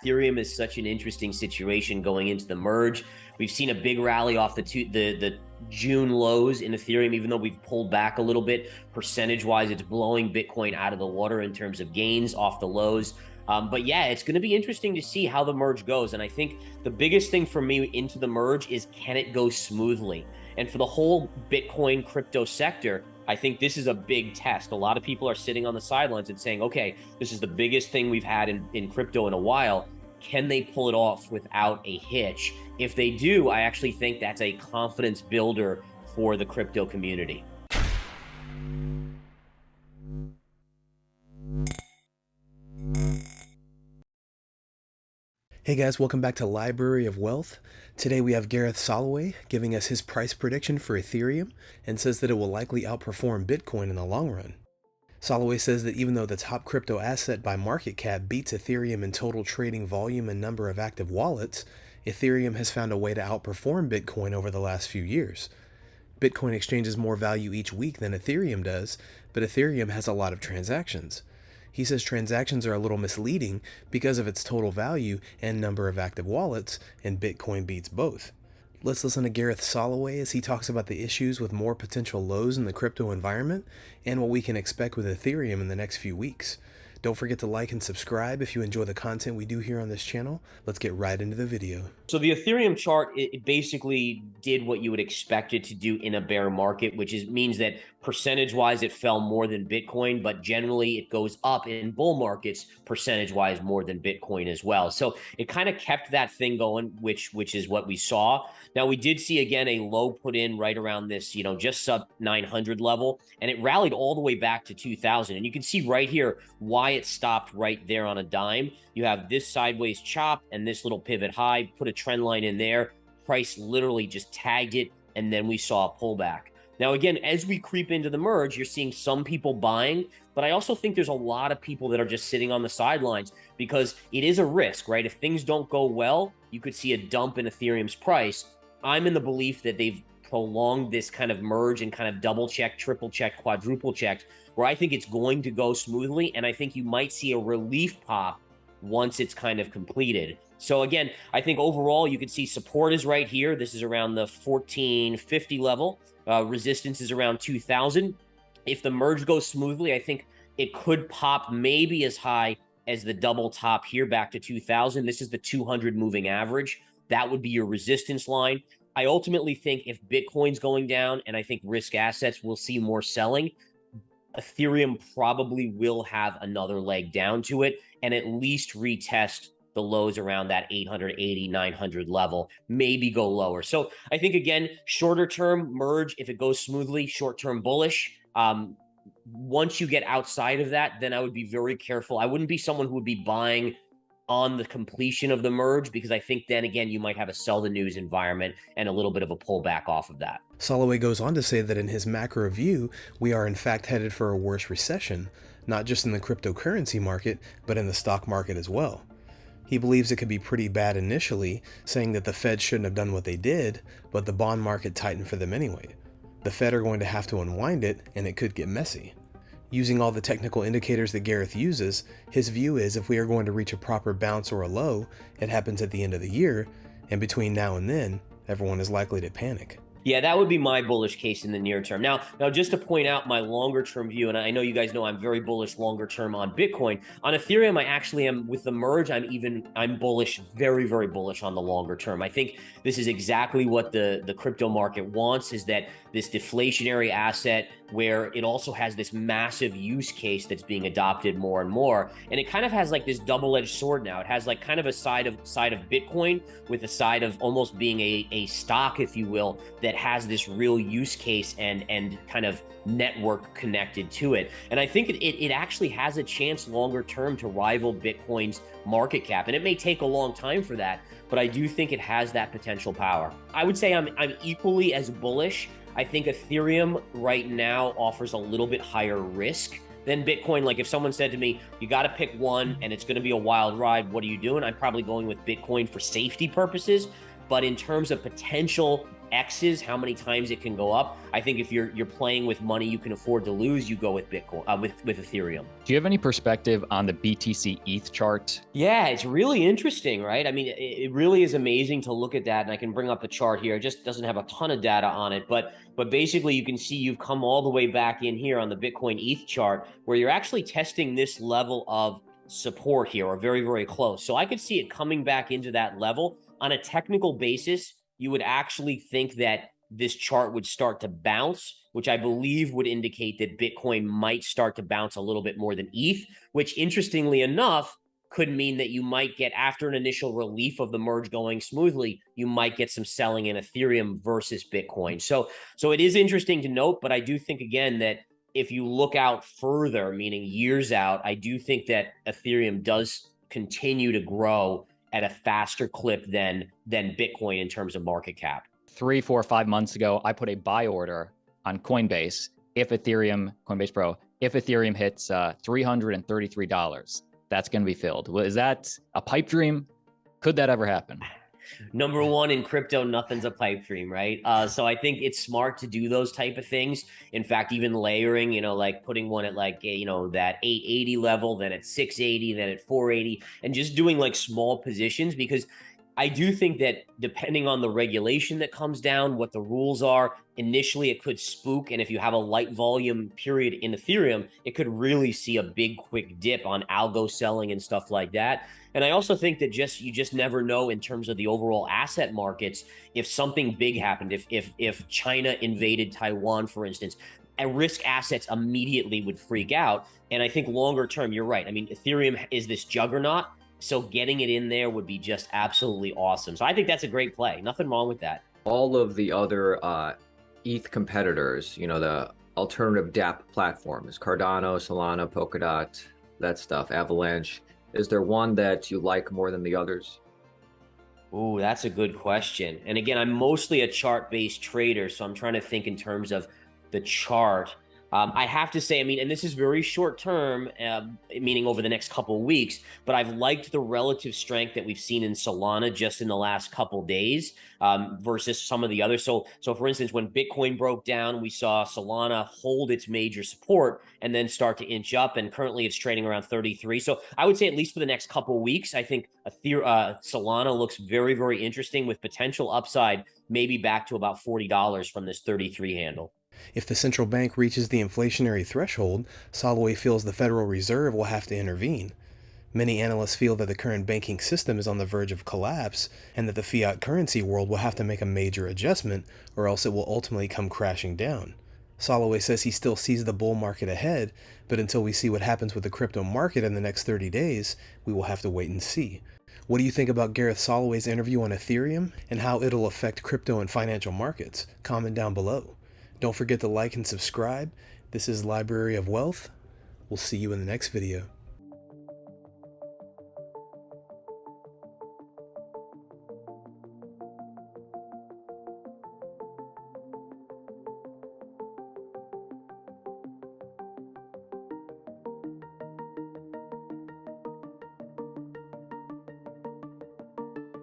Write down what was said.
Ethereum is such an interesting situation going into the merge. We've seen a big rally off the June lows in Ethereum, even though we've pulled back a little bit. Percentage-wise, it's blowing Bitcoin out of the water in terms of gains off the lows. But yeah, it's going to be interesting to see how the merge goes. And I think the biggest thing for me into the merge is, can it go smoothly? And for the whole Bitcoin crypto sector, I think this is a big test. A lot of people are sitting on the sidelines and saying, okay, this is the biggest thing we've had in crypto in a while. Can they pull it off without a hitch? If they do, I actually think that's a confidence builder for the crypto community. Hey guys, welcome back to Library of Wealth. Today we have Gareth Soloway giving us his price prediction for Ethereum and says that it will likely outperform Bitcoin in the long run. Soloway says that even though the top crypto asset by market cap beats Ethereum in total trading volume and number of active wallets, Ethereum has found a way to outperform Bitcoin over the last few years. Bitcoin exchanges more value each week than Ethereum does, but Ethereum has a lot of transactions. He says transactions are a little misleading because of its total value and number of active wallets, and Bitcoin beats both. Let's listen to Gareth Soloway as he talks about the issues with more potential lows in the crypto environment and what we can expect with Ethereum in the next few weeks. Don't forget to like and subscribe if you enjoy the content we do here on this channel. Let's get right into the video. So the Ethereum chart, it basically did what you would expect it to do in a bear market, which means that percentage-wise it fell more than Bitcoin, but generally it goes up in bull markets percentage-wise more than Bitcoin as well. So it kind of kept that thing going, which is what we saw. Now we did see again a low put in right around this, just sub 900 level, and it rallied all the way back to 2000. And you can see right here why it stopped right there on a dime. You have this sideways chop and this little pivot high, put a trend line in there. Price literally just tagged it, and then we saw a pullback. Now, again, as we creep into the merge, you're seeing some people buying, but I also think there's a lot of people that are just sitting on the sidelines because it is a risk, right? If things don't go well, you could see a dump in Ethereum's price. I'm in the belief that they've prolonged this kind of merge and kind of double check, triple check, quadruple checked, where I think it's going to go smoothly, and I think you might see a relief pop once it's kind of completed. So again, I think overall you can see support is right here. This is around the 1450 level. Resistance is around 2000. If the merge goes smoothly, I think it could pop maybe as high as the double top here back to 2000. This is the 200 moving average. That would be your resistance line. I ultimately think if Bitcoin's going down, and I think risk assets will see more selling, Ethereum probably will have another leg down to it and at least retest the lows around that 880, 900 level, maybe go lower. So I think, again, shorter term merge, if it goes smoothly, short term bullish. Once you get outside of that, then I would be very careful. I wouldn't be someone who would be buying on the completion of the merge, because I think then again you might have a sell the news environment and a little bit of a pullback off of that. Soloway goes on to say that in his macro view, we are in fact headed for a worse recession, not just in the cryptocurrency market, but in the stock market as well. He believes it could be pretty bad initially, saying that the Fed shouldn't have done what they did, but the bond market tightened for them anyway. The Fed are going to have to unwind it, and it could get messy. Using all the technical indicators that Gareth uses, his view is if we are going to reach a proper bounce or a low, it happens at the end of the year, and between now and then, everyone is likely to panic. Yeah, that would be my bullish case in the near term. Now, just to point out my longer term view, and I know you guys know I'm very bullish longer term on Bitcoin. On Ethereum, I actually am, with the merge, I'm bullish, very, very bullish on the longer term. I think this is exactly what the crypto market wants, is that this deflationary asset where it also has this massive use case that's being adopted more and more. And it kind of has like this double-edged sword now. It has like kind of a side of Bitcoin with a side of almost being a stock, if you will, that has this real use case and kind of network connected to it. And I think it actually has a chance longer term to rival Bitcoin's market cap. And it may take a long time for that, but I do think it has that potential power. I would say I'm equally as bullish. I think Ethereum right now offers a little bit higher risk than Bitcoin. Like if someone said to me, you got to pick one and it's going to be a wild ride, what are you doing? I'm probably going with Bitcoin for safety purposes. But in terms of potential X's, how many times it can go up. I think if you're playing with money you can afford to lose, you go with Bitcoin, with Ethereum. Do you have any perspective on the BTC ETH chart? Yeah, it's really interesting, right? I mean, it really is amazing to look at that, and I can bring up the chart here. It just doesn't have a ton of data on it, but basically you can see you've come all the way back in here on the Bitcoin ETH chart, where you're actually testing this level of support here, or very, very close. So I could see it coming back into that level. On a technical basis, you would actually think that this chart would start to bounce, which I believe would indicate that Bitcoin might start to bounce a little bit more than ETH, which interestingly enough could mean that you might get, after an initial relief of the merge going smoothly, you might get some selling in Ethereum versus Bitcoin. So it is interesting to note, but I do think, again, that if you look out further, meaning years out, I do think that Ethereum does continue to grow at a faster clip than Bitcoin in terms of market cap. 3, 4, 5 months ago, I put a buy order on Coinbase if Ethereum, Coinbase Pro, if Ethereum hits $333, that's going to be filled. Well, is that a pipe dream? Could that ever happen? Number one, in crypto, nothing's a pipe dream, right? So I think it's smart to do those type of things. In fact, even layering, like putting one at like, that 880 level, then at 680, then at 480, and just doing like small positions, because I do think that depending on the regulation that comes down, what the rules are, initially it could spook. And if you have a light volume period in Ethereum, it could really see a big quick dip on algo selling and stuff like that. And I also think that you just never know in terms of the overall asset markets. If something big happened, if China invaded Taiwan, for instance, risk assets immediately would freak out. And I think longer term, you're right. I mean, Ethereum is this juggernaut. So getting it in there would be just absolutely awesome. So I think that's a great play. Nothing wrong with that. All of the other ETH competitors, the alternative dApp platforms, Cardano, Solana, Polkadot, that stuff, Avalanche, is there one that you like more than the others? Ooh, that's a good question. And again, I'm mostly a chart-based trader, so I'm trying to think in terms of the chart. I have to say, I mean, and this is very short term, meaning over the next couple of weeks, but I've liked the relative strength that we've seen in Solana just in the last couple of days versus some of the others. So for instance, when Bitcoin broke down, we saw Solana hold its major support and then start to inch up, and currently it's trading around 33. So I would say at least for the next couple of weeks, I think Solana looks very, very interesting with potential upside, maybe back to about $40 from this 33 handle. If the central bank reaches the inflationary threshold, Soloway feels the Federal Reserve will have to intervene. Many analysts feel that the current banking system is on the verge of collapse, and that the fiat currency world will have to make a major adjustment, or else it will ultimately come crashing down. Soloway says he still sees the bull market ahead, but until we see what happens with the crypto market in the next 30 days, we will have to wait and see. What do you think about Gareth Soloway's interview on Ethereum, and how it'll affect crypto and financial markets? Comment down below. Don't forget to like and subscribe. This is Library of Wealth. We'll see you in the next video.